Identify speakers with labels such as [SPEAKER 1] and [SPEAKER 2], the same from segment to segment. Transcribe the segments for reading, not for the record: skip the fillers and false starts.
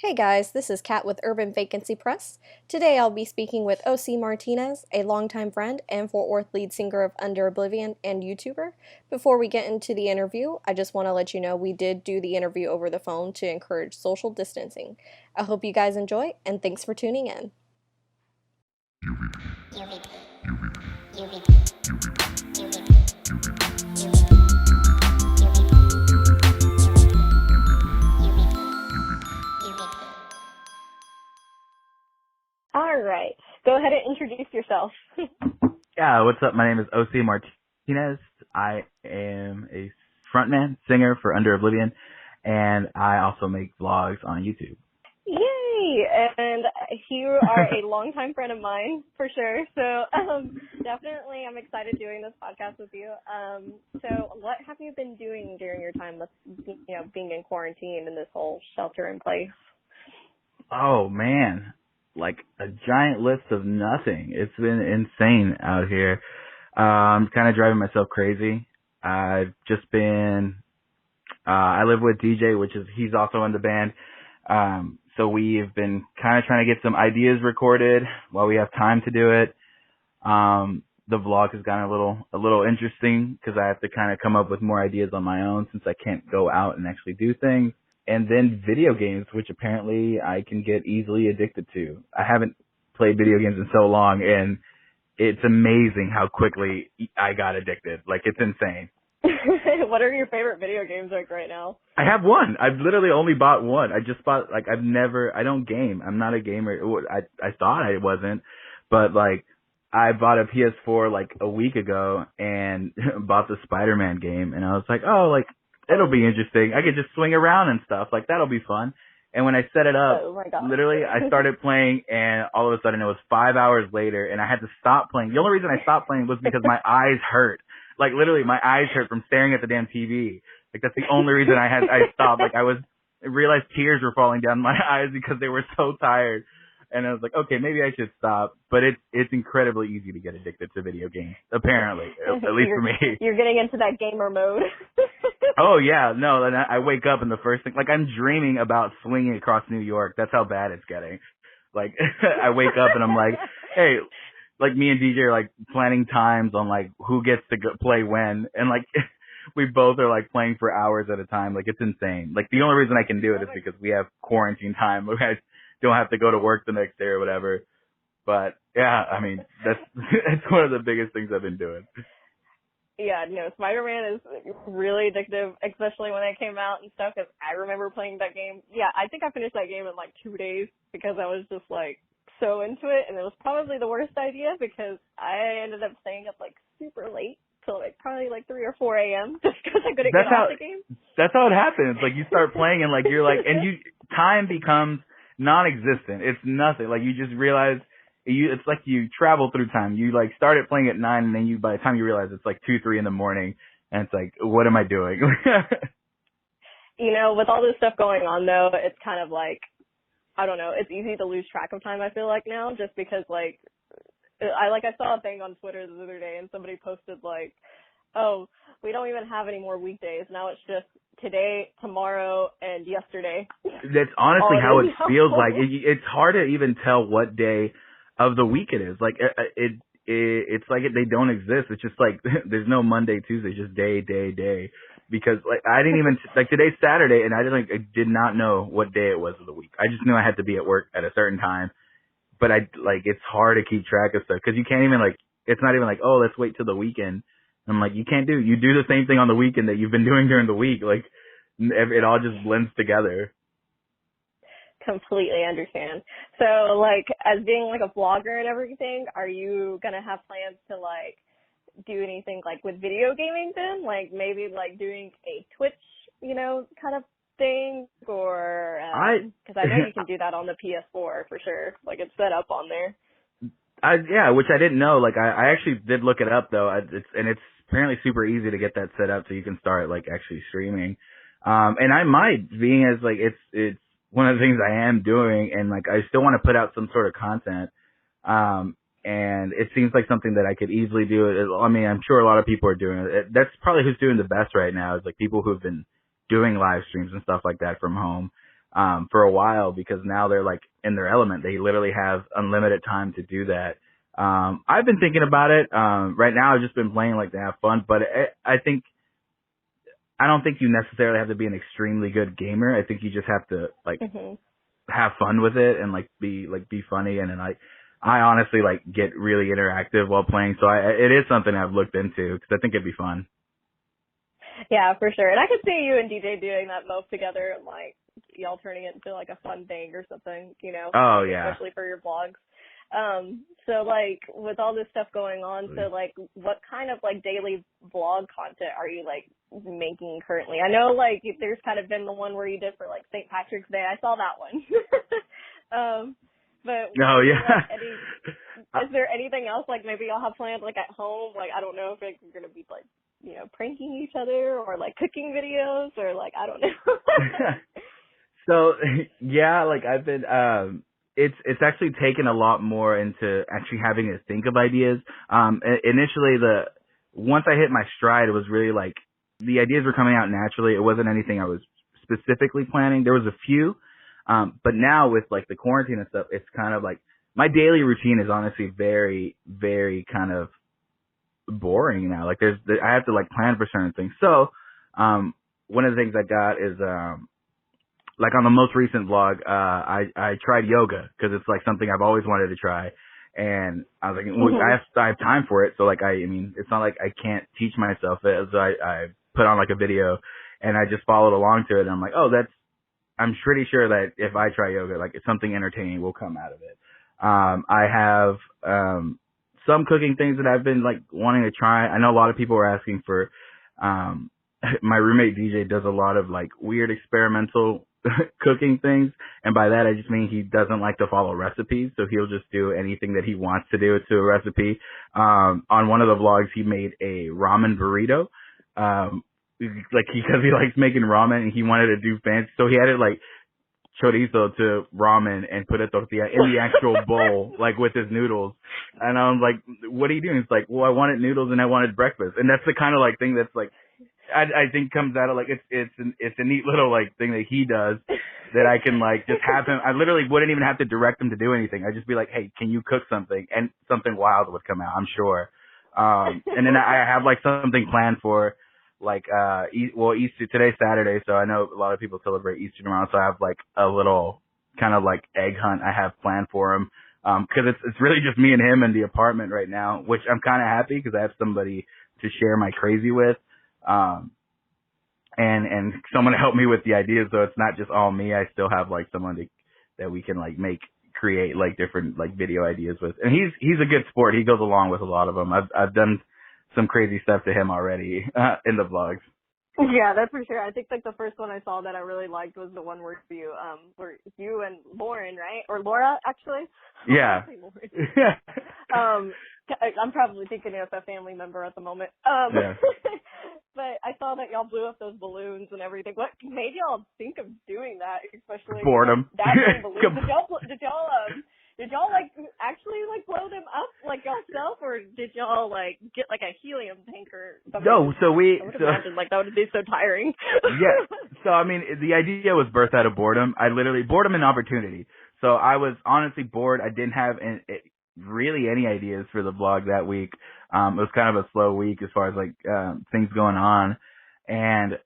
[SPEAKER 1] Hey guys, this is Kat with Urban Vacancy Press. Today I'll be speaking with OC Martinez, a longtime friend and Fort Worth lead singer of Under Oblivion and YouTuber. Before we get into the interview, I just want to let you know we did do the interview over the phone to encourage social distancing. I hope you guys enjoy, and thanks for tuning in. All right, go ahead and introduce yourself.
[SPEAKER 2] Yeah, what's up? My name is OC Martinez. I am a frontman, singer for Under Oblivion, and I also make vlogs on YouTube.
[SPEAKER 1] Yay! And you are a longtime friend of mine, for sure. So definitely I'm excited doing this podcast with you. So what have you been doing during your time with, being in quarantine and this whole shelter in place?
[SPEAKER 2] Oh, man. Like a giant list of nothing. It's been insane out here. I'm kind of driving myself crazy. I've just been, I live with DJ, he's also in the band. So we've been kind of trying to get some ideas recorded while we have time to do it. The vlog has gotten a little interesting because I have to kind of come up with more ideas on my own since I can't go out and actually do things. And then video games, which apparently I can get easily addicted to. I haven't played video games in so long, and it's amazing how quickly I got addicted. Like, it's insane.
[SPEAKER 1] What are your favorite video games like right now?
[SPEAKER 2] I have one. I've literally only bought one. I just bought, I don't game. I'm not a gamer. I thought I wasn't, but I bought a PS4 a week ago and bought the Spider-Man game, and I was like, it'll be interesting. I could just swing around and stuff. That'll be fun. And when I set it up, literally, I started playing, and all of a sudden it was 5 hours later, and I had to stop playing. The only reason I stopped playing was because my eyes hurt. Literally, my eyes hurt from staring at the damn TV. That's the only reason I stopped. I realized tears were falling down my eyes because they were so tired. And I was like, okay, maybe I should stop. But it's incredibly easy to get addicted to video games, apparently, at least for me.
[SPEAKER 1] You're getting into that gamer mode.
[SPEAKER 2] Oh, yeah. No, and I wake up and the first thing, I'm dreaming about swinging across New York. That's how bad it's getting. I wake up and I'm like, hey, me and DJ are planning times on who gets to play when. And we both are playing for hours at a time. It's insane. The only reason I can do it is because we have quarantine time. I don't have to go to work the next day or whatever. But yeah, I mean, that's one of the biggest things I've been doing.
[SPEAKER 1] Yeah, no, Spider-Man is really addictive, especially when it came out and stuff, because I remember playing that game. Yeah, I think I finished that game in 2 days because I was just so into it, and it was probably the worst idea because I ended up staying up super late till probably 3 or 4 a.m. just because I couldn't get off the game. That's
[SPEAKER 2] how it happens. You start playing and you're time becomes non-existent. It's nothing. You just realize it's you travel through time. You started playing at 9, and then by the time you realize it's 2, 3 in the morning, and it's what am I doing?
[SPEAKER 1] With all this stuff going on though, it's kind of I don't know, it's easy to lose track of time, I feel now, just because I saw a thing on Twitter the other day and somebody posted oh, we don't even have any more weekdays. Now it's just today, tomorrow, and yesterday.
[SPEAKER 2] That's honestly how it feels like. It's hard to even tell what day of the week it is. It's they don't exist. It's just there's no Monday, Tuesday, just day. Because I didn't even today's Saturday, and I did not know what day it was of the week. I just knew I had to be at work at a certain time. But it's hard to keep track of stuff because you can't even it's not even oh, let's wait till the weekend. I'm you do the same thing on the weekend that you've been doing during the week. It all just blends together.
[SPEAKER 1] Completely understand. So as being a vlogger and everything, are you gonna have plans to do anything with video gaming then? Maybe doing a Twitch, kind of thing, or because I know you can do that on the PS4 for sure. It's set up on there.
[SPEAKER 2] Yeah, which I didn't know. I actually did look it up though. It's apparently super easy to get that set up so you can start actually streaming. And I might, being as it's one of the things I am doing, and I still want to put out some sort of content. And it seems like something that I could easily do. I mean, I'm sure a lot of people are doing it. That's probably who's doing the best right now is people who've been doing live streams and stuff like that from home. for a while, because now they're like in their element. They literally have unlimited time to do that. I've been thinking about it. Right now I've just been playing like to have fun, but I don't think you necessarily have to be an extremely good gamer. I think you just have to like have fun with it and like be funny. And then I honestly like get really interactive while playing. So it is something I've looked into because I think it'd be fun.
[SPEAKER 1] Yeah, for sure. And I could see you and DJ doing that both together and like y'all turning it into like a fun thing or something, you know?
[SPEAKER 2] Oh yeah.
[SPEAKER 1] Especially for your vlogs. So like with all this stuff going on, so like what kind of like daily vlog content are you like making currently? I know like there's kind of been the one where you did for like St. Patrick's Day. I saw that one. But
[SPEAKER 2] oh yeah.
[SPEAKER 1] Like, is there anything else like maybe y'all have planned like at home? Like I don't know if you're gonna be like, you know, pranking each other or like cooking videos or like I don't know.
[SPEAKER 2] So yeah, like I've been it's actually taken a lot more into actually having to think of ideas. Initially once I hit my stride, it was really like the ideas were coming out naturally. It wasn't anything I was specifically planning. There was a few, but now with like the quarantine and stuff, it's kind of like my daily routine is honestly very, very kind of boring now. Like I have to like plan for certain things. So, one of the things I got is, like on the most recent vlog, I tried yoga because it's like something I've always wanted to try. And I was like, well, I have time for it. So like, I mean, it's not like I can't teach myself it. So I put on like a video and I just followed along to it. And I'm like, I'm pretty sure that if I try yoga, like something entertaining will come out of it. I have, some cooking things that I've been like wanting to try. I know a lot of people are asking for, my roommate DJ does a lot of like weird experimental cooking things. And by that, I just mean he doesn't like to follow recipes. So he'll just do anything that he wants to do to a recipe. On one of the vlogs, he made a ramen burrito. Like because he likes making ramen and he wanted to do fancy. So he added like chorizo to ramen and put a tortilla in the actual bowl, like with his noodles. And I'm like, what are you doing? It's like, well, I wanted noodles and I wanted breakfast. And that's the kind of like thing that's like, I think comes out of like, it's a neat little like thing that he does that I can like just have him. I literally wouldn't even have to direct him to do anything. I'd just be like, hey, can you cook something? And something wild would come out, I'm sure. And then I have like something planned for like, Easter, today's Saturday, so I know a lot of people celebrate Easter tomorrow, so I have like a little kind of like egg hunt I have planned for him. Cause it's really just me and him in the apartment right now, which I'm kind of happy because I have somebody to share my crazy with. And someone to help me with the ideas, so it's not just all me. I still have like someone that we can like create like different like video ideas with. And he's a good sport. He goes along with a lot of them. I've done some crazy stuff to him already, in the vlogs.
[SPEAKER 1] Yeah, that's for sure. I think like the first one I saw that I really liked was the one where you and Lauren, right? Or Laura, actually.
[SPEAKER 2] Yeah.
[SPEAKER 1] I'm probably thinking of a family member at the moment.
[SPEAKER 2] Yeah.
[SPEAKER 1] But I saw that y'all blew up those balloons and everything. What made y'all think of doing that? Especially
[SPEAKER 2] boredom.
[SPEAKER 1] That many balloons. Did y'all like actually like blow them up like yourself, or did y'all like get like a helium tank or something?
[SPEAKER 2] No, so
[SPEAKER 1] I would imagine like that would be so tiring.
[SPEAKER 2] Yeah. So I mean, the idea was birthed out of boredom. Boredom and opportunity. So I was honestly bored. I didn't have really any ideas for the vlog that week. It was kind of a slow week as far as like things going on, and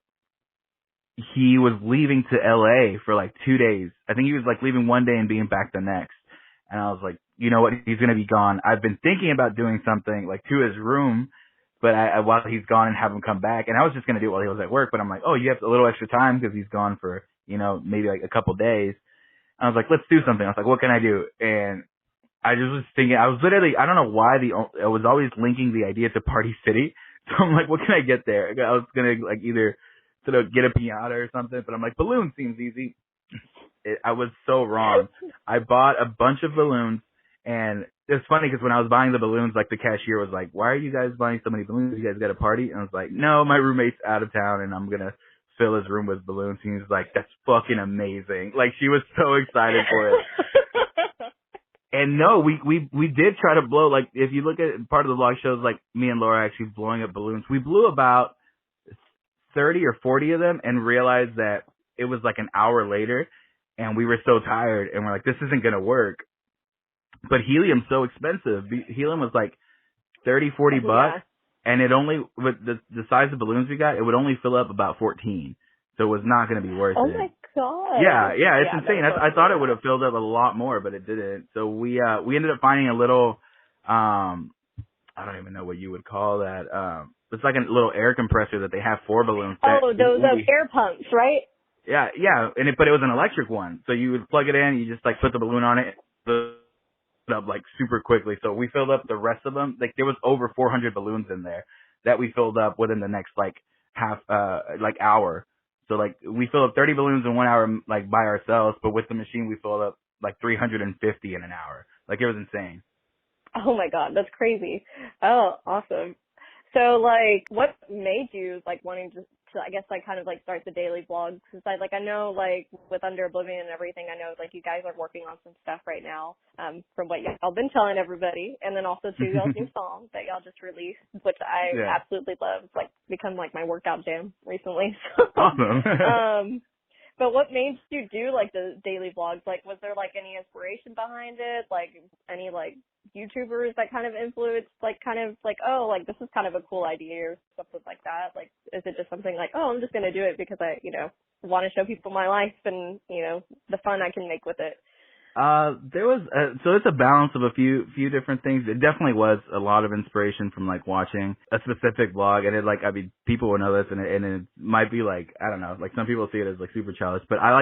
[SPEAKER 2] he was leaving to LA for like 2 days. I think he was like leaving one day and being back the next. And I was like, you know what? He's going to be gone. I've been thinking about doing something like to his room, but while he's gone and have him come back. And I was just going to do it while he was at work. But I'm like, oh, you have a little extra time because he's gone for, you know, maybe like a couple days. I was like, let's do something. I was like, what can I do? And I just was thinking, I was literally, I don't know why I was always linking the idea to Party City. So I'm like, what can I get there? I was going to like either sort of get a piñata or something, but I'm like, balloon seems easy. I was so wrong. I bought a bunch of balloons, and it's funny because when I was buying the balloons, like the cashier was like, why are you guys buying so many balloons? You guys got a party? And I was like, no, my roommate's out of town and I'm going to fill his room with balloons. And he was like, that's fucking amazing. Like she was so excited for it. And no, we did try to blow, like if you look at part of the vlog shows, like me and Laura actually blowing up balloons. We blew about 30 or 40 of them and realized that it was like an hour later and we were so tired, and we're like, this isn't gonna work. But helium's so expensive. Helium was like 30-40 bucks, and it only, with the size of balloons we got, it would only fill up about 14. So it was not going to be worth it.
[SPEAKER 1] Oh my god.
[SPEAKER 2] Yeah, it's insane. I thought it would have filled up a lot more, but it didn't. So we ended up finding a little, I don't even know what you would call that. It's like a little air compressor that they have for balloons.
[SPEAKER 1] Oh, those air pumps, right?
[SPEAKER 2] Yeah, but it was an electric one. So you would plug it in, you just like put the balloon on it, up like super quickly. So we filled up the rest of them. Like there was over 400 balloons in there that we filled up within the next like hour. So like we filled up 30 balloons in 1 hour like by ourselves, but with the machine we filled up like 350 in an hour. Like it was insane.
[SPEAKER 1] Oh my god, that's crazy. Oh, awesome. So like what made you like wanting to I guess like kind of like start the daily vlogs? Because I know like with Under Oblivion and everything, I know like you guys are working on some stuff right now, from what y'all been telling everybody, and then also too y'all's new song that y'all just released, which I absolutely love. It's like become like my workout jam recently.
[SPEAKER 2] Awesome.
[SPEAKER 1] But what made you do like the daily vlogs? Like was there like any inspiration behind it? Like any like YouTubers that kind of influenced like kind of like, oh, like this is kind of a cool idea or something like that? Like is it just something like, oh, I'm just gonna do it because I, want to show people my life and, the fun I can make with it?
[SPEAKER 2] There was, so it's a balance of a few different things. It definitely was a lot of inspiration from like watching a specific vlog, and people will know this, and it might be like, I don't know, like some people see it as like super childish, but I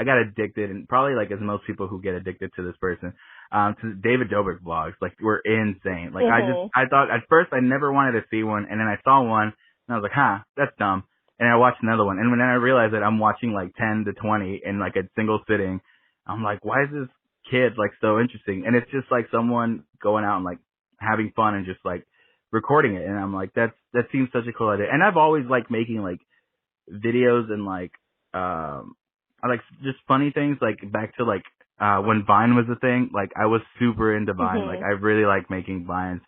[SPEAKER 2] got addicted, and probably like as most people who get addicted to this person, to David Dobrik vlogs. Like were insane. Like I thought at first I never wanted to see one, and then I saw one, and I was like, that's dumb. And I watched another one, and when I realized that I'm watching like 10 to 20 in like a single sitting, I'm like, why is this kid like so interesting? And it's just like someone going out and like having fun and just like recording it. And I'm like, that seems such a cool idea. And I've always liked making like videos and like, I like just funny things, like back to like, when Vine was a thing. Like I was super into Vine. Like I really like making Vines.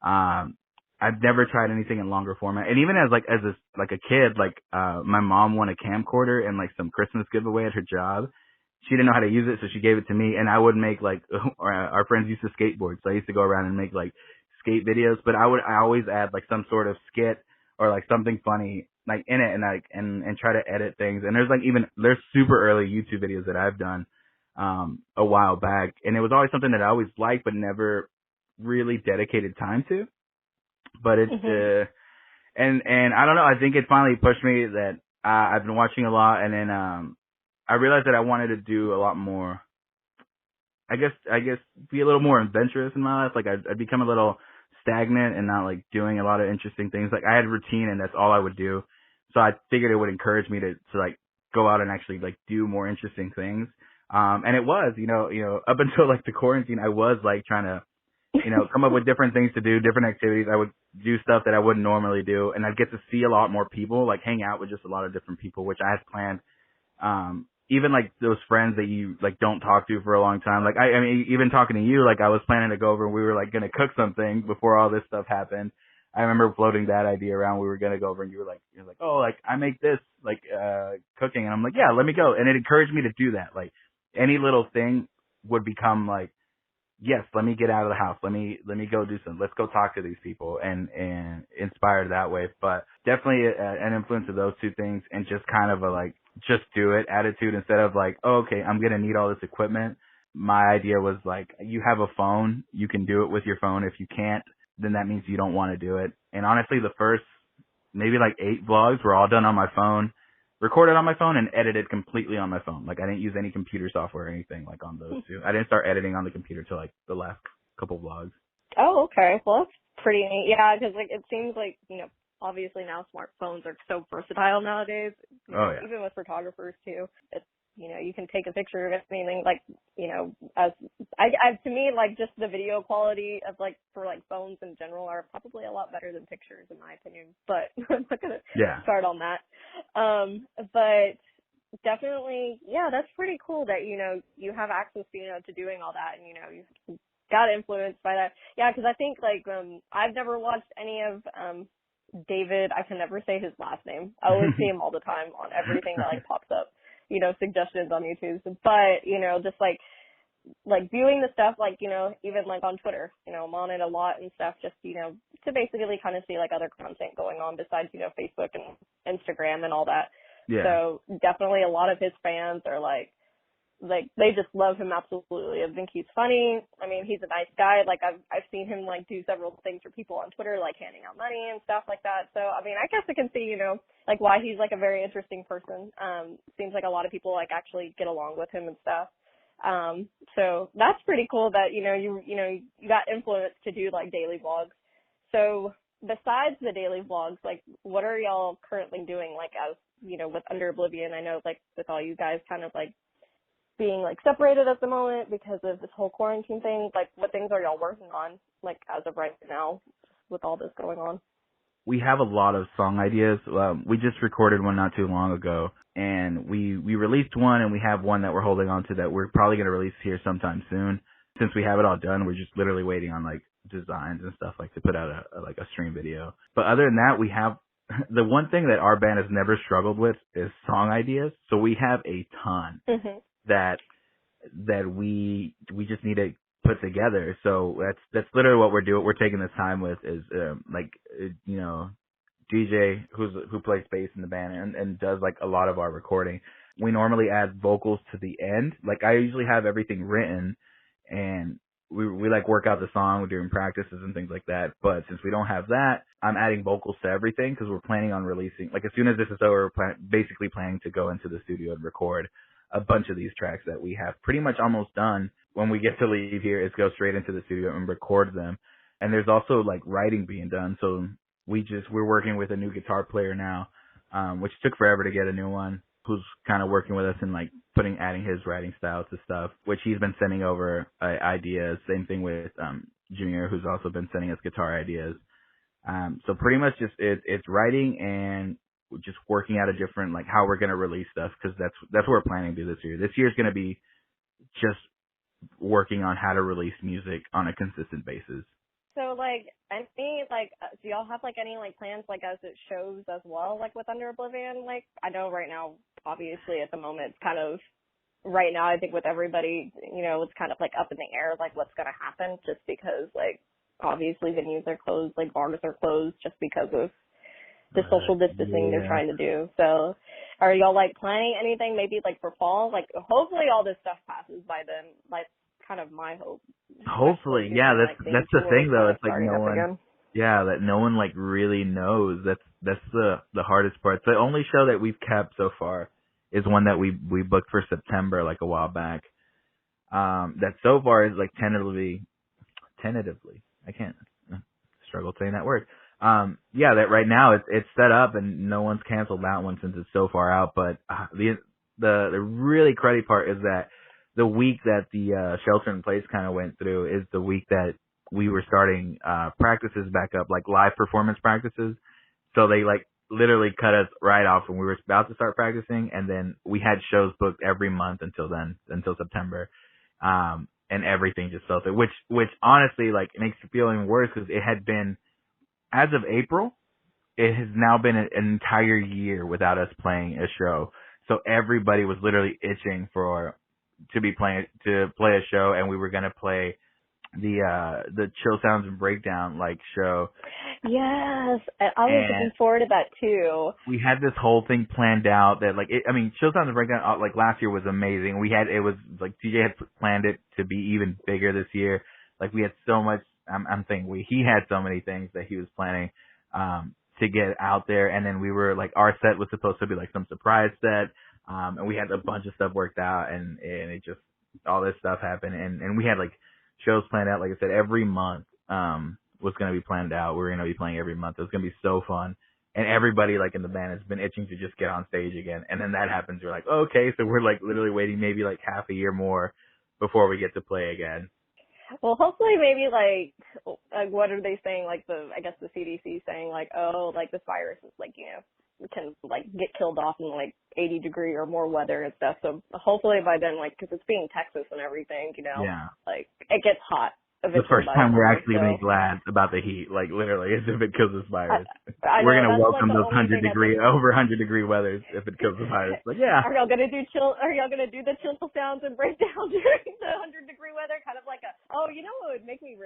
[SPEAKER 2] I've never tried anything in longer format. And even as a kid, like, my mom won a camcorder and like some Christmas giveaway at her job. She didn't know how to use it, so she gave it to me, and I would make like, our friends used to skateboard, so I used to go around and make like skate videos, but I always add like some sort of skit or like something funny like in it, and like, and try to edit things. And there's super early YouTube videos that I've done, a while back, and it was always something that I always liked, but never really dedicated time to. But it's, and I don't know, I think it finally pushed me that, I've been watching a lot, and then, I realized that I wanted to do a lot more, I guess be a little more adventurous in my life. Like I'd become a little stagnant and not like doing a lot of interesting things. Like I had a routine and that's all I would do. So I figured it would encourage me to like go out and actually like do more interesting things. And it was, up until like the quarantine, I was like trying to, come up with different things to do, different activities. I would do stuff that I wouldn't normally do, and I'd get to see a lot more people, like hang out with just a lot of different people, which I had planned. Even like those friends that you like don't talk to for a long time. Like I mean, even talking to you, like I was planning to go over and we were like going to cook something before all this stuff happened. I remember floating that idea around. We were going to go over and you're like, oh, like I make this like, cooking. And I'm like, yeah, let me go. And it encouraged me to do that. Like any little thing would become like, yes, let me get out of the house. Let me go do something. Let's go talk to these people and inspired that way. But definitely an influence of those two things, and just kind of a like, just do it attitude instead of like, oh, okay, I'm going to need all this equipment. My idea was like, you have a phone, you can do it with your phone. If you can't, then that means you don't want to do it. And honestly, the first maybe like 8 vlogs were all done on my phone, recorded on my phone, and edited completely on my phone. Like I didn't use any computer software or anything like on those two. I didn't start editing on the computer till like the last couple vlogs. Oh,
[SPEAKER 1] okay. Well, that's pretty neat. Yeah, because like it seems like, obviously now smartphones are so versatile nowadays. Even with photographers too. It's, you can take a picture of anything, like, as to me, like just the video quality of like, for like phones in general are probably a lot better than pictures in my opinion, but I'm not going to start on that. But definitely, yeah, that's pretty cool that, you have access to, to doing all that, and, you got influenced by that. Yeah. Cause I think like, I've never watched any of, David, I can never say his last name. I always see him all the time on everything that like pops up. suggestions on YouTube. But, just like viewing the stuff, like, even like on Twitter, I'm on it a lot and stuff, just, to basically kind of see like other content going on besides, Facebook and Instagram and all that.
[SPEAKER 2] Yeah.
[SPEAKER 1] So definitely a lot of his fans are like they just love him absolutely. I think he's funny. I mean, he's a nice guy. Like I've seen him like do several things for people on Twitter, like handing out money and stuff like that. So I mean, I guess I can see, like why he's like a very interesting person. Seems like a lot of people like actually get along with him and stuff. So that's pretty cool that, you got influenced to do like daily vlogs. So besides the daily vlogs, like what are y'all currently doing, like as, with Under Oblivion? I know like with all you guys kind of like being like separated at the moment because of this whole quarantine thing, like what things are y'all working on, like as of right now with all this going on?
[SPEAKER 2] We have a lot of song ideas. We just recorded one not too long ago, and we released one, and we have one that we're holding on to that we're probably going to release here sometime soon. Since we have it all done, we're just literally waiting on like designs and stuff like to put out a stream video. But other than that, we have the one thing that our band has never struggled with is song ideas. So we have a ton that we just need to put together. So that's literally what we're doing. We're taking this time with is DJ who plays bass in the band and does like a lot of our recording. We normally add vocals to the end. Like I usually have everything written and we like work out the song during practices and things like that. But since we don't have that, I'm adding vocals to everything because we're planning on releasing, like as soon as this is over, we're basically planning to go into the studio and record a bunch of these tracks that we have pretty much almost done. When we get to leave here, is go straight into the studio and record them. And there's also like writing being done. So we're working with a new guitar player now, which took forever to get a new one, who's kind of working with us and like adding his writing style to stuff, which he's been sending over ideas. Same thing with Junior, who's also been sending us guitar ideas. So pretty much just it's writing and just working out a different, like how we're going to release stuff, because that's what we're planning to do this year. This year's going to be just working on how to release music on a consistent basis.
[SPEAKER 1] So like do y'all have like any like plans like as it shows as well, like with Under Oblivion? Like I know right now, obviously at the moment, kind of right now I think with everybody, it's kind of like up in the air, like what's going to happen, just because like obviously venues are closed, like bars are closed just because of the social distancing they're trying to do. So are y'all like planning anything maybe like for fall? Like hopefully all this stuff passes by then. Like kind of my hope.
[SPEAKER 2] Hopefully, yeah, that's the thing though. It's like that no one like really knows. That's the hardest part. The only show that we've kept so far is one that we booked for September like a while back. That so far is like tentatively I can't struggle saying that word. That right now it's set up and no one's canceled that one since it's so far out. But the really cruddy part is that the week that the shelter in place kind of went through is the week that we were starting practices back up, like live performance practices. So they like literally cut us right off when we were about to start practicing, and then we had shows booked every month until September. And everything just fell through, which honestly like makes it feel even worse because it had been, as of April, it has now been an entire year without us playing a show. So everybody was literally itching to play a show, and we were gonna play the Chill Sounds and Breakdown like show.
[SPEAKER 1] Yes, I was looking forward to that too.
[SPEAKER 2] We had this whole thing planned out that Chill Sounds and Breakdown like last year was amazing. It was like DJ had planned it to be even bigger this year. Like we had so much. I'm thinking he had so many things that he was planning to get out there, and then we were like our set was supposed to be like some surprise set, and we had a bunch of stuff worked out, and it just all this stuff happened, and we had like shows planned out. Like I said, every month was going to be planned out. We were going to be playing every month. It was going to be so fun, and everybody like in the band has been itching to just get on stage again. And then that happens. We're like, okay, so we're like literally waiting maybe like half a year more before we get to play again.
[SPEAKER 1] Well, hopefully maybe like what are they saying? Like I guess the CDC saying like, oh, like this virus is like, can like get killed off in like 80-degree or more weather and stuff. So hopefully by then, like, cause it's being Texas and everything, like it gets hot
[SPEAKER 2] the
[SPEAKER 1] eventually
[SPEAKER 2] first
[SPEAKER 1] buy
[SPEAKER 2] time we're
[SPEAKER 1] summer.
[SPEAKER 2] actually going to be glad about the heat, like literally, as if it kills this virus.
[SPEAKER 1] I
[SPEAKER 2] We're
[SPEAKER 1] know
[SPEAKER 2] going to
[SPEAKER 1] that's like
[SPEAKER 2] welcome
[SPEAKER 1] the
[SPEAKER 2] those
[SPEAKER 1] only thing at this
[SPEAKER 2] over 100-degree weathers if it kills the virus. But yeah.
[SPEAKER 1] Are y'all gonna do chill? Are y'all gonna do the chill sounds and break down during the 100-degree weather? Kind of like you know what would make me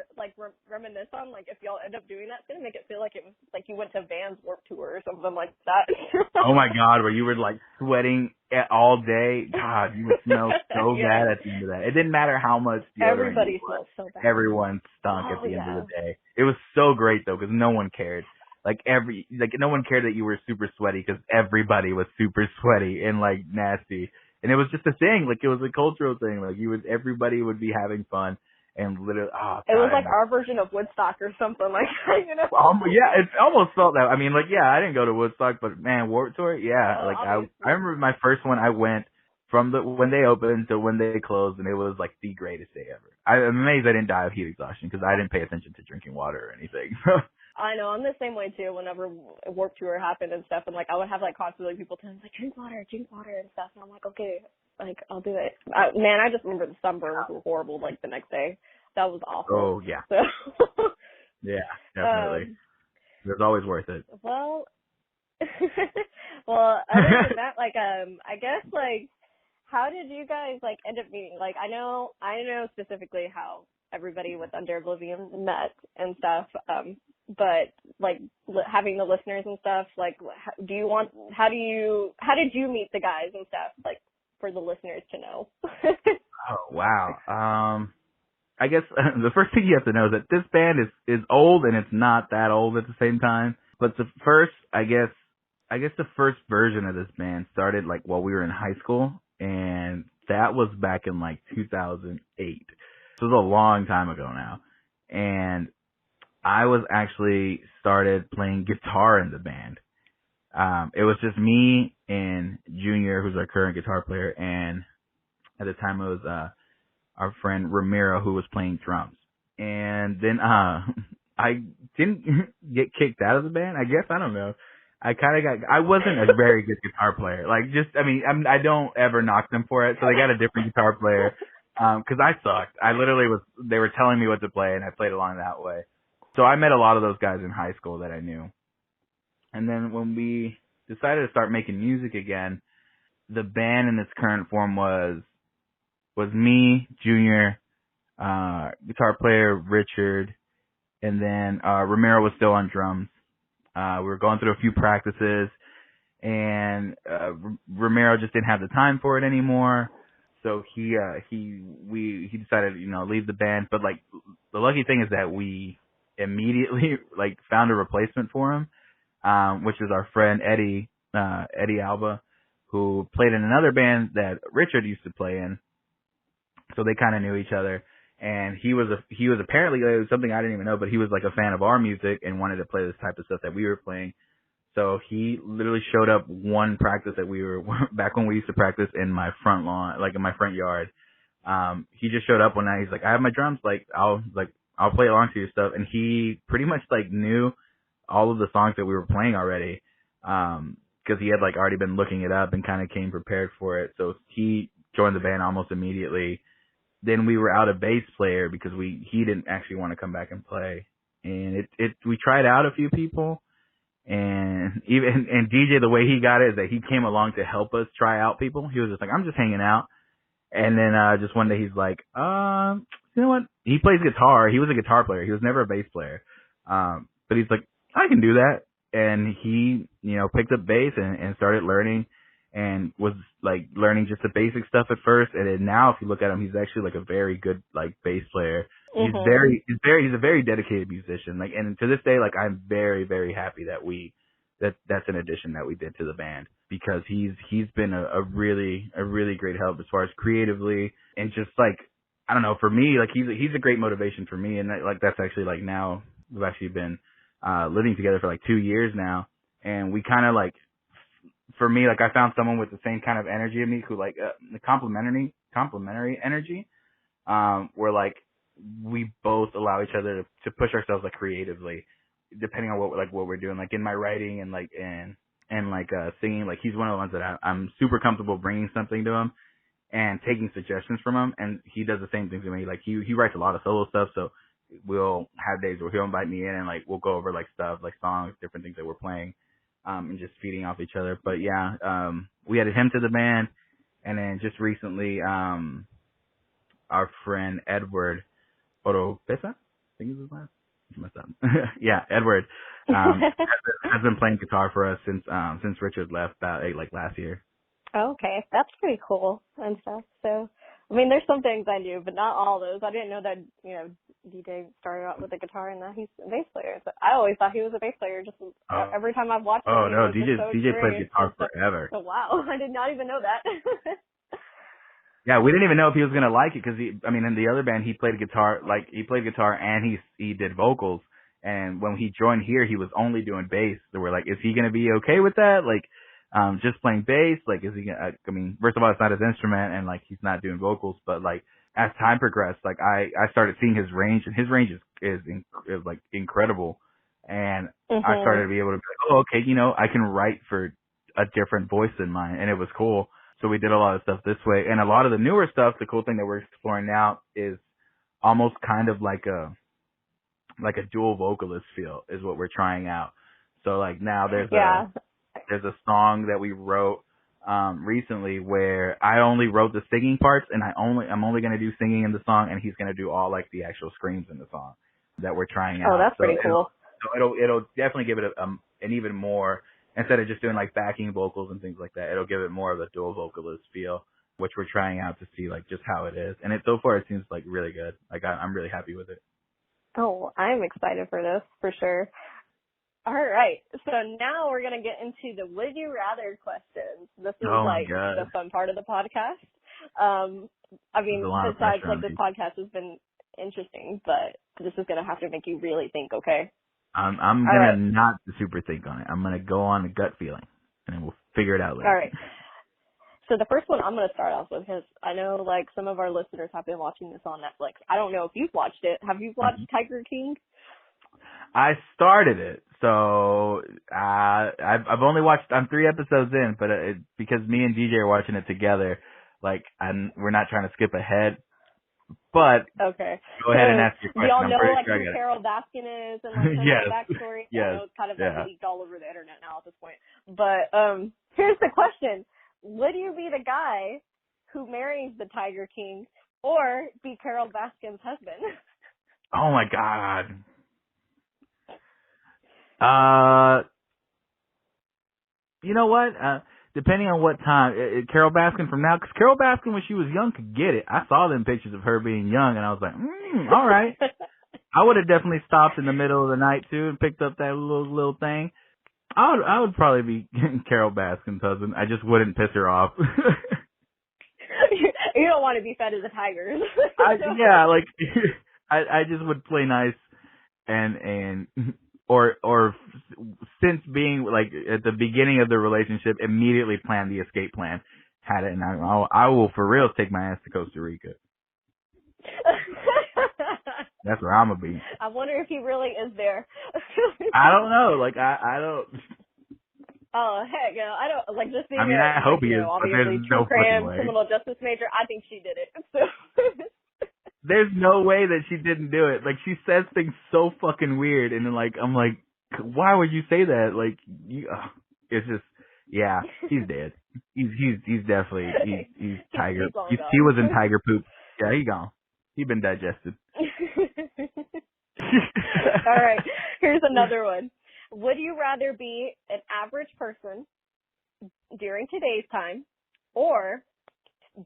[SPEAKER 1] reminisce on, like, if y'all end up doing that, it's gonna make it feel like it was like you went to Vans Warped Tour or something like that.
[SPEAKER 2] Oh my God, where you were like sweating all day. God, you would smell so bad at the end of that. It didn't matter how much deodorant
[SPEAKER 1] Everybody
[SPEAKER 2] you
[SPEAKER 1] smells so bad.
[SPEAKER 2] Everyone stunk at the end of the day. It was so great though, because no one cared. No one cared that you were super sweaty, because everybody was super sweaty and like nasty. And it was just a thing, like it was a cultural thing. Like everybody would be having fun and literally,
[SPEAKER 1] it was like our version of Woodstock or something like that, you know?
[SPEAKER 2] Yeah, it almost felt that. I mean, like, yeah, I didn't go to Woodstock, but man, Warped Tour, yeah. I remember my first one, I went from when they opened to when they closed, and it was like the greatest day ever. I'm amazed I didn't die of heat exhaustion, because I didn't pay attention to drinking water or anything.
[SPEAKER 1] I know, I'm the same way too. Whenever Warped Tour happened and stuff, and like I would have like constantly people telling me like drink water and stuff, and I'm like, okay, like I'll do it. Man, I just remember the sunburns were horrible. Like the next day, that was awful.
[SPEAKER 2] Oh yeah,
[SPEAKER 1] so,
[SPEAKER 2] yeah, definitely. It was always worth it.
[SPEAKER 1] Well, other than that, like I guess like how did you guys like end up meeting? Like I know specifically how everybody with Under Oblivion met and stuff. But like having the listeners and stuff, like how did you meet the guys and stuff, like for the listeners to know?
[SPEAKER 2] Oh wow. I guess the first thing you have to know is that this band is old, and it's not that old at the same time. But the first, I guess the first version of this band started like while we were in high school, and that was back in like 2008. So it was a long time ago now. And I was actually started playing guitar in the band. It was just me and Junior, who's our current guitar player, and at the time it was our friend Ramiro, who was playing drums. And then I didn't get kicked out of the band, I guess. I don't know. I wasn't a very good guitar player. Like, I don't ever knock them for it. So they got a different guitar player. Cause I sucked. They were telling me what to play, and I played along that way. So I met a lot of those guys in high school that I knew. And then when we decided to start making music again, the band in its current form was me, Junior, guitar player Richard, and then Ramiro was still on drums. We were going through a few practices, and Ramiro just didn't have the time for it anymore. So he decided to, leave the band. But like the lucky thing is that we immediately like found a replacement for him, which is our friend Eddie Alba, who played in another band that Richard used to play in. So they kind of knew each other, and he was apparently, it was something I didn't even know, but he was like a fan of our music and wanted to play this type of stuff that we were playing. So he literally showed up one practice that we were back when we used to practice in my front lawn, like in my front yard. He just showed up one night. He's like, I have my drums. I'll play along to your stuff. And he pretty much like knew all of the songs that we were playing already. Cause he had like already been looking it up and kind of came prepared for it. So he joined the band almost immediately. Then we were out a bass player because he didn't actually want to come back and play. And we tried out a few people. And DJ, the way he got it is that he came along to help us try out people. He was just like, I'm just hanging out. And then, just one day he's like, you know what? He plays guitar. He was a guitar player. He was never a bass player. But he's like, I can do that. And he, picked up bass and started learning, and was like learning just the basic stuff at first. And then now if you look at him, he's actually like a very good, like, bass player. He's a very dedicated musician. Like, and to this day, like, I'm very, very happy that that's an addition that we did to the band, because he's been a really great help as far as creatively, and just like, I don't know, for me, like, he's a great motivation for me. And like, that's actually like, now we've actually been, living together for like 2 years now. And we kind of like, for me, like, I found someone with the same kind of energy of me, who like, the complementary energy, where like, we both allow each other to push ourselves like creatively, depending on what we're doing, like in my writing and singing. Like, he's one of the ones that I'm super comfortable bringing something to him, and taking suggestions from him. And he does the same thing to me. Like he writes a lot of solo stuff, so we'll have days where he'll invite me in and like we'll go over like stuff, like songs, different things that we're playing, and just feeding off each other. But yeah, we added him to the band, and then just recently, our friend Edward Oropesa, I think is his last. Messed up. Yeah, Edward has been playing guitar for us since Richard left about like last year.
[SPEAKER 1] Okay, that's pretty cool and stuff. So, I mean, there's some things I do, but not all those. I didn't know that, you know, DJ started out with a guitar and that he's a bass player. So I always thought he was a bass player. Just every time I've watched him.
[SPEAKER 2] Oh no, DJ
[SPEAKER 1] so
[SPEAKER 2] played guitar forever.
[SPEAKER 1] So wow, I did not even know that.
[SPEAKER 2] Yeah, we didn't even know if he was gonna like it because in the other band he played guitar, and he did vocals. And when he joined here, he was only doing bass. So we're like, is he gonna be okay with that? Like, just playing bass? Like, is he gonna? I mean, first of all, it's not his instrument, and like he's not doing vocals. But like as time progressed, like I started seeing his range, and his range is like incredible. And I started to be able to be like, oh, okay, you know, I can write for a different voice than mine, and it was cool. So we did a lot of stuff this way. And a lot of the newer stuff, the cool thing that we're exploring now is almost kind of like a dual vocalist feel is what we're trying out. So like now there's a song that we wrote recently where I only wrote the singing parts and I'm only going to do singing in the song and he's going to do all like the actual screams in the song that we're trying out.
[SPEAKER 1] Oh, that's pretty cool.
[SPEAKER 2] It'll definitely give it an even more, instead of just doing like backing vocals and things like that, it'll give it more of a dual vocalist feel, which we're trying out to see like just how it is. And so far it seems like really good. Like I'm really happy with it.
[SPEAKER 1] Oh, I'm excited for this for sure. All right. So now we're going to get into the Would You Rather questions. This is the fun part of the podcast. I mean, besides like this podcast has been interesting, but this is going to have to make you really think, okay?
[SPEAKER 2] I'm going to not super think on it. I'm going to go on a gut feeling, and then we'll figure it out later.
[SPEAKER 1] All right. So the first one I'm going to start off with, because I know like some of our listeners have been watching this on Netflix. I don't know if you've watched it. Have you watched Tiger King?
[SPEAKER 2] I started it, so I've only watched. I'm 3 episodes in, but because me and DJ are watching it together, like we're not trying to skip ahead. But
[SPEAKER 1] okay,
[SPEAKER 2] go ahead and ask your question.
[SPEAKER 1] Y'all know like who Carol Baskin is and like her backstory.
[SPEAKER 2] Yes.
[SPEAKER 1] I know it's kind of like leaked all over the internet now at this point. But here's the question: would you be the guy who marries the Tiger King, or be Carol Baskin's husband?
[SPEAKER 2] Oh my God. You know what? Depending on what time, Carol Baskin from now, because Carol Baskin when she was young could get it. I saw them pictures of her being young, and I was like, all right. I would have definitely stopped in the middle of the night too and picked up that little thing. I would probably be Carol Baskin's husband. I just wouldn't piss her off.
[SPEAKER 1] You don't want to be fed to the tigers.
[SPEAKER 2] I just would play nice and or since being like at the beginning of the relationship, immediately plan the escape plan. Had it, and I will for real take my ass to Costa Rica. That's where I'm gonna be.
[SPEAKER 1] I wonder if he really is there.
[SPEAKER 2] I don't know. Like I don't.
[SPEAKER 1] Oh heck, I don't like just being.
[SPEAKER 2] I mean, I hope he is, but there's no fucking way.
[SPEAKER 1] Criminal justice major. I think she did it. So.
[SPEAKER 2] There's no way that she didn't do it. Like, she says things so fucking weird, and then, like, I'm like, why would you say that? Like, it's just, yeah, he's dead. He's definitely, he's Tiger. He was in Tiger poop. Yeah, he gone. He been digested.
[SPEAKER 1] All right, here's another one. Would you rather be an average person during today's time, or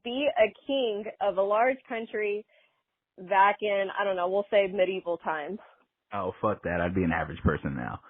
[SPEAKER 1] be a king of a large country back in, I don't know, we'll say medieval times?
[SPEAKER 2] Oh, fuck that. I'd be an average person now.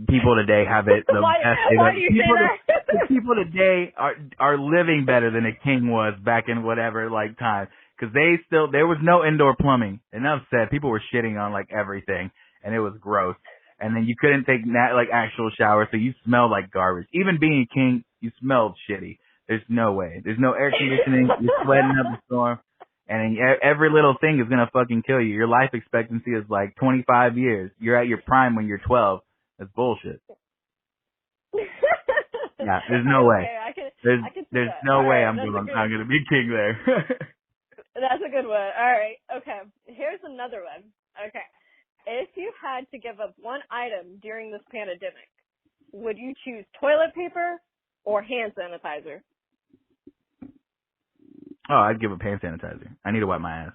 [SPEAKER 2] People today have it the best.
[SPEAKER 1] Why do you say that?
[SPEAKER 2] People today are living better than a king was back in whatever, like, time. Because there was no indoor plumbing. Enough said. People were shitting on, like, everything. And it was gross. And then you couldn't take, like, actual showers, so you smelled like garbage. Even being a king, you smelled shitty. There's no way. There's no air conditioning. You're sweating up a storm. And every little thing is going to fucking kill you. Your life expectancy is like 25 years. You're at your prime when you're 12. That's bullshit. Yeah, there's no way. There's
[SPEAKER 1] I could see
[SPEAKER 2] there's
[SPEAKER 1] that.
[SPEAKER 2] no
[SPEAKER 1] All
[SPEAKER 2] way
[SPEAKER 1] right,
[SPEAKER 2] I'm gonna be king there.
[SPEAKER 1] that's a good one. All right, okay. Here's another one. Okay, if you had to give up one item during this pandemic, would you choose toilet paper or hand sanitizer?
[SPEAKER 2] Oh, I'd give up hand sanitizer. I need to wipe my ass,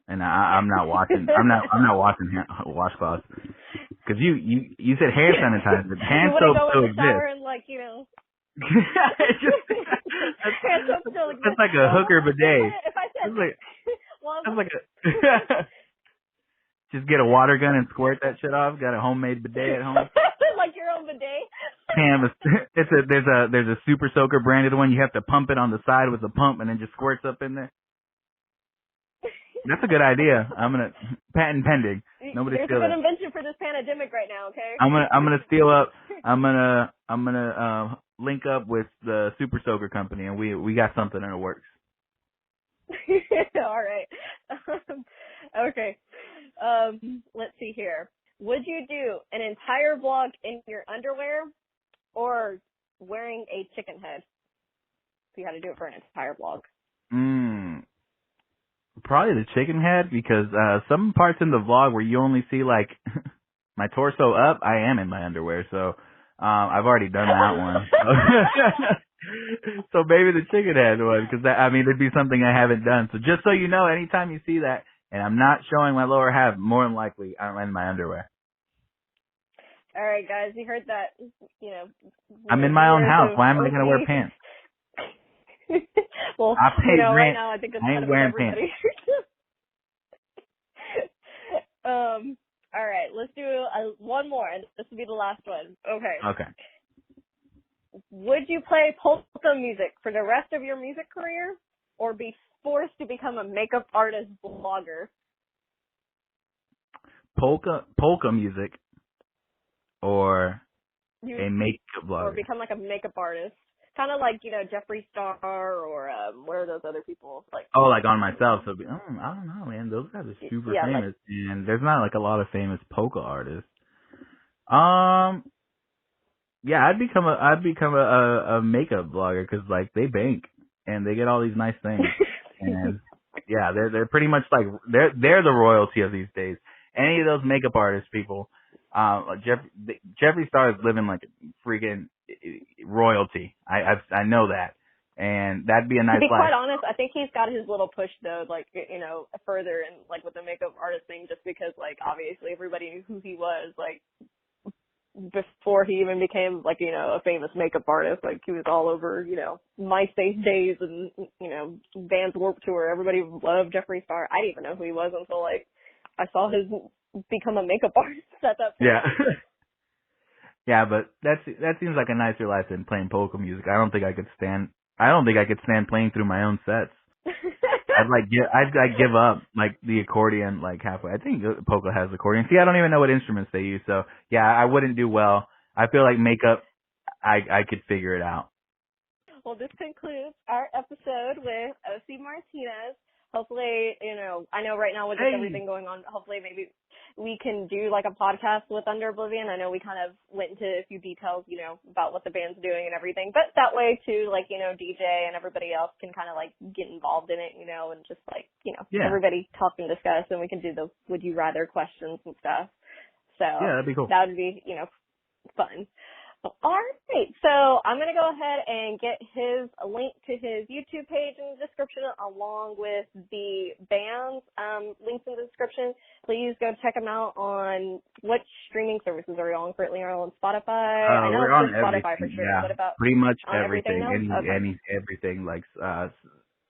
[SPEAKER 2] and I'm not washing. I'm not washing washcloths. Because you said hand sanitizer. Hand
[SPEAKER 1] you
[SPEAKER 2] soap
[SPEAKER 1] go
[SPEAKER 2] still
[SPEAKER 1] in the shower
[SPEAKER 2] exists.
[SPEAKER 1] and like, you know.
[SPEAKER 2] Hand
[SPEAKER 1] soap still exists.
[SPEAKER 2] That's like a hooker bidet.
[SPEAKER 1] If I said,
[SPEAKER 2] That's like a. Just get a water gun and squirt that shit off. Got a homemade bidet at home.
[SPEAKER 1] like your own bidet.
[SPEAKER 2] There's a super soaker branded one. You have to pump it on the side with a pump and then just squirts up in there. That's a good idea. I'm gonna patent pending. Nobody
[SPEAKER 1] There's
[SPEAKER 2] steal
[SPEAKER 1] a good
[SPEAKER 2] it.
[SPEAKER 1] invention for this pandemic right now. Okay.
[SPEAKER 2] I'm gonna steal up. I'm gonna link up with the super soaker company and we got something in the works.
[SPEAKER 1] All right. Okay. Let's see here. Would you do an entire vlog in your underwear or wearing a chicken head? If you had to do it for an entire vlog.
[SPEAKER 2] Probably the chicken head because some parts in the vlog where you only see like my torso up, I am in my underwear. So I've already done that one. So maybe the chicken head one because it'd be something I haven't done. So just so you know, anytime you see that and I'm not showing my lower half, more than likely I'm in my underwear.
[SPEAKER 1] All right, guys, you heard that. You know,
[SPEAKER 2] I'm in my own house. Why am I going to wear pants?
[SPEAKER 1] Well,
[SPEAKER 2] I pay rent.
[SPEAKER 1] right now I think it's kind of
[SPEAKER 2] wearing
[SPEAKER 1] everybody. All right, let's do one more, and this will be the last one. Okay. Would you play polka music for the rest of your music career, or be forced to become a makeup artist blogger?
[SPEAKER 2] Polka music, or a makeup blogger,
[SPEAKER 1] or become like a makeup artist. Kind of like, you know, Jeffree Star or what are those other people like?
[SPEAKER 2] Oh, like on myself. So I don't know, man. Those guys are super famous, and there's not like a lot of famous polka artists. Yeah, I'd become a makeup blogger because like they bank and they get all these nice things, and yeah, they're pretty much like they're the royalty of these days. Any of those makeup artist people, like Jeffree Star is living like freaking royalty. I know that, and that'd be a nice life.
[SPEAKER 1] To be quite honest, I think he's got his little push though, like, you know, further and like with the makeup artist thing, just because like obviously everybody knew who he was, like before he even became like, you know, a famous makeup artist. Like he was all over, you know, MySpace days and, you know, Vans Warped Tour. Everybody loved Jeffree Star. I didn't even know who he was until like I saw his become a makeup artist at that point.
[SPEAKER 2] Yeah. Yeah, but that seems like a nicer life than playing polka music. I don't think I could stand playing through my own sets. I'd give up like the accordion like halfway. I think polka has accordion. See, I don't even know what instruments they use, so yeah, I wouldn't do well. I feel like makeup, I could figure it out.
[SPEAKER 1] Well, this concludes our episode with OC Martinez. Hopefully, you know, I know right now with everything going on, hopefully maybe we can do like a podcast with Under Oblivion. I know we kind of went into a few details, you know, about what the band's doing and everything, but that way too, like, you know, DJ and everybody else can kind of like get involved in it, you know, and just like, you know, everybody talk and discuss, and we can do the would you rather questions and stuff. So
[SPEAKER 2] yeah, that'd be cool.
[SPEAKER 1] That would be, you know, fun. All right, so I'm going to go ahead and get his link to his YouTube page in the description along with the band's links in the description. Please go check them out on what streaming services are you on currently? Are you on Spotify? I know
[SPEAKER 2] we're on
[SPEAKER 1] Spotify for sure.
[SPEAKER 2] Yeah,
[SPEAKER 1] What about
[SPEAKER 2] pretty much
[SPEAKER 1] everything?
[SPEAKER 2] Everything like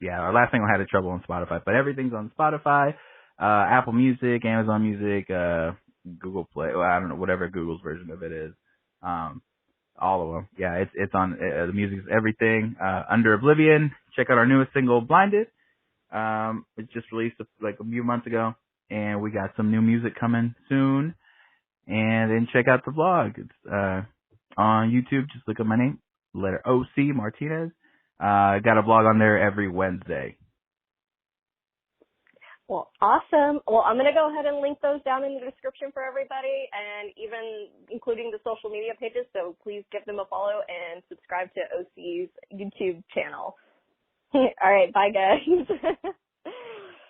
[SPEAKER 2] yeah, our last thing I had trouble on Spotify, but everything's on Spotify, Apple Music, Amazon Music, Google Play. Well, I don't know, whatever Google's version of it is. All of them. Yeah, it's on, the music's everything. Under Oblivion. Check out our newest single, Blinded. It just released like a few months ago, and we got some new music coming soon. And then check out the vlog. It's, on YouTube. Just look up my name, letter OC Martinez. I got a vlog on there every Wednesday.
[SPEAKER 1] Well, awesome. Well, I'm going to go ahead and link those down in the description for everybody, and even including the social media pages, so please give them a follow and subscribe to OC's YouTube channel. All right, bye, guys.